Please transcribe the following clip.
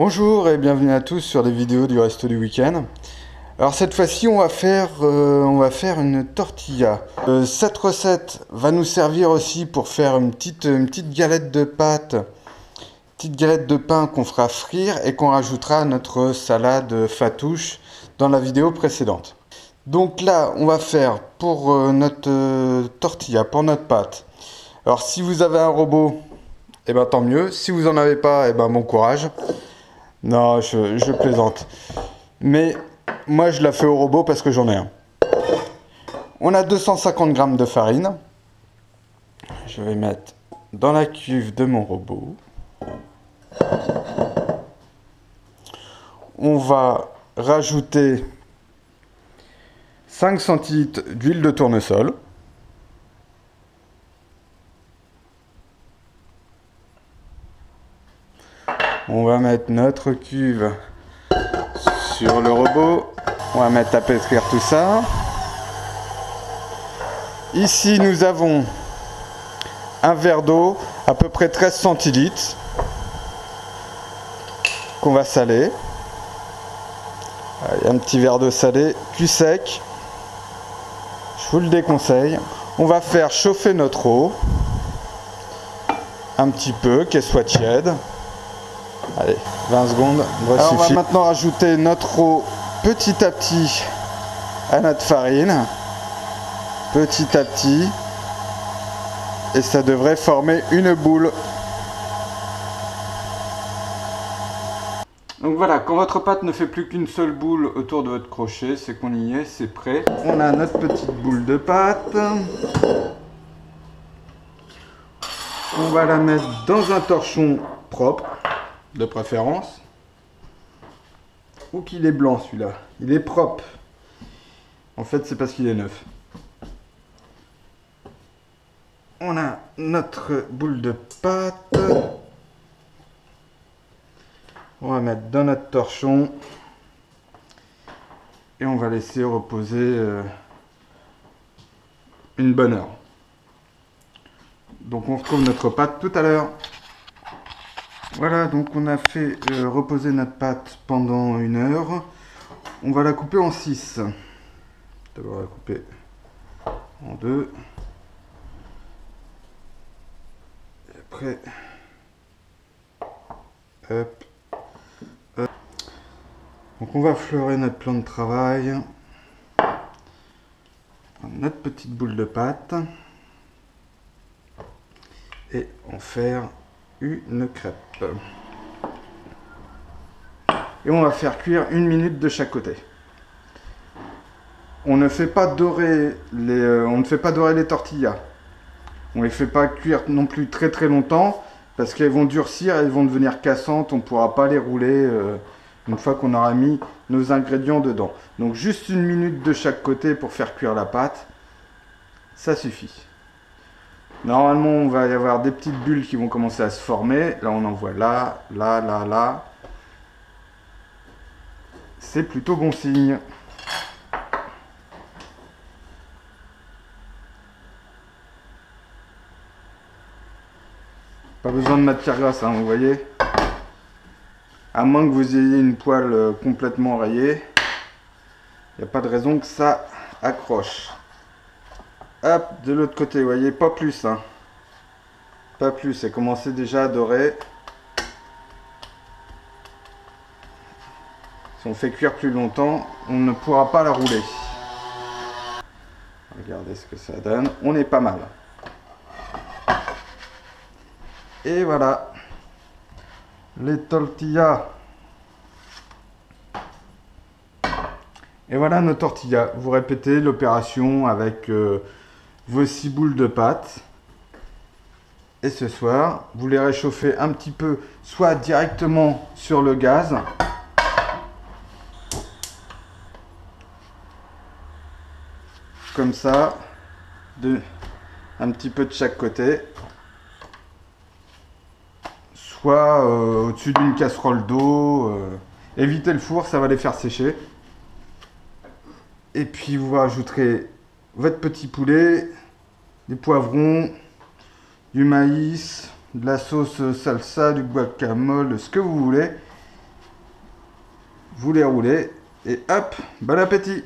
Bonjour et bienvenue à tous sur les vidéos du Resto du Week-end. Alors cette fois-ci on va faire une tortilla. Cette recette va nous servir aussi pour faire une petite galette de pâte, petite galette de pain qu'on fera frire et qu'on rajoutera à notre salade fatouche dans la vidéo précédente. Donc là on va faire pour notre tortilla, pour notre pâte. Alors si vous avez un robot, et ben tant mieux. Si vous en avez pas, et ben bon courage. Non, je plaisante. Mais moi, je la fais au robot parce que j'en ai un. On a 250 g de farine. Je vais mettre dans la cuve de mon robot. On va rajouter 5 centilitres d'huile de tournesol. On va mettre notre cuve sur le robot. On va mettre à pétrir tout ça. Ici, nous avons un verre d'eau, à peu près 13 centilitres, qu'on va saler. Allez, un petit verre d'eau salée, cul sec. Je vous le déconseille. On va faire chauffer notre eau un petit peu, qu'elle soit tiède. Allez, 20 secondes, alors on va maintenant rajouter notre eau petit à petit à notre farine. Petit à petit. Et ça devrait former une boule. Donc voilà, quand votre pâte ne fait plus qu'une seule boule autour de votre crochet, c'est qu'on y est, c'est prêt. On a notre petite boule de pâte. On va la mettre dans un torchon propre. De préférence, ou qu'il est blanc celui-là, il est propre. En fait, c'est parce qu'il est neuf. On a notre boule de pâte. On va mettre dans notre torchon et on va laisser reposer une bonne heure. Donc on retrouve notre pâte tout à l'heure. Voilà, donc on a fait reposer notre pâte pendant une heure. On va la couper en 6. D'abord la couper en 2. Et après, hop, hop. Donc on va fleurer notre plan de travail. Notre petite boule de pâte. Et en faire une crêpe. Et on va faire cuire 1 minute de chaque côté. On ne fait pas dorer les tortillas. On les fait pas cuire non plus très longtemps parce qu'elles vont durcir, elles vont devenir cassantes. On ne pourra pas les rouler une fois qu'on aura mis nos ingrédients dedans. Donc juste 1 minute de chaque côté pour faire cuire la pâte, ça suffit. Normalement, on va y avoir des petites bulles qui vont commencer à se former. Là, on en voit là, là, là, là. C'est plutôt bon signe. Pas besoin de matière grasse, hein, vous voyez. À moins que vous ayez une poêle complètement rayée, il n'y a pas de raison que ça accroche. Hop, de l'autre côté, vous voyez, pas plus, hein. Pas plus, c'est commencé déjà à dorer. Si on fait cuire plus longtemps, on ne pourra pas la rouler. Regardez ce que ça donne, on est pas mal. Et voilà, les tortillas. Et voilà nos tortillas. Vous répétez l'opération avec vos 6 boules de pâte. Et ce soir, vous les réchauffez un petit peu, soit directement sur le gaz, comme ça, un petit peu de chaque côté, soit au-dessus d'une casserole d'eau. Évitez le four, ça va les faire sécher. Et puis vous rajouterez votre petit poulet, des poivrons, du maïs, de la sauce salsa, du guacamole, ce que vous voulez. vous les roulez et hop, bon appétit!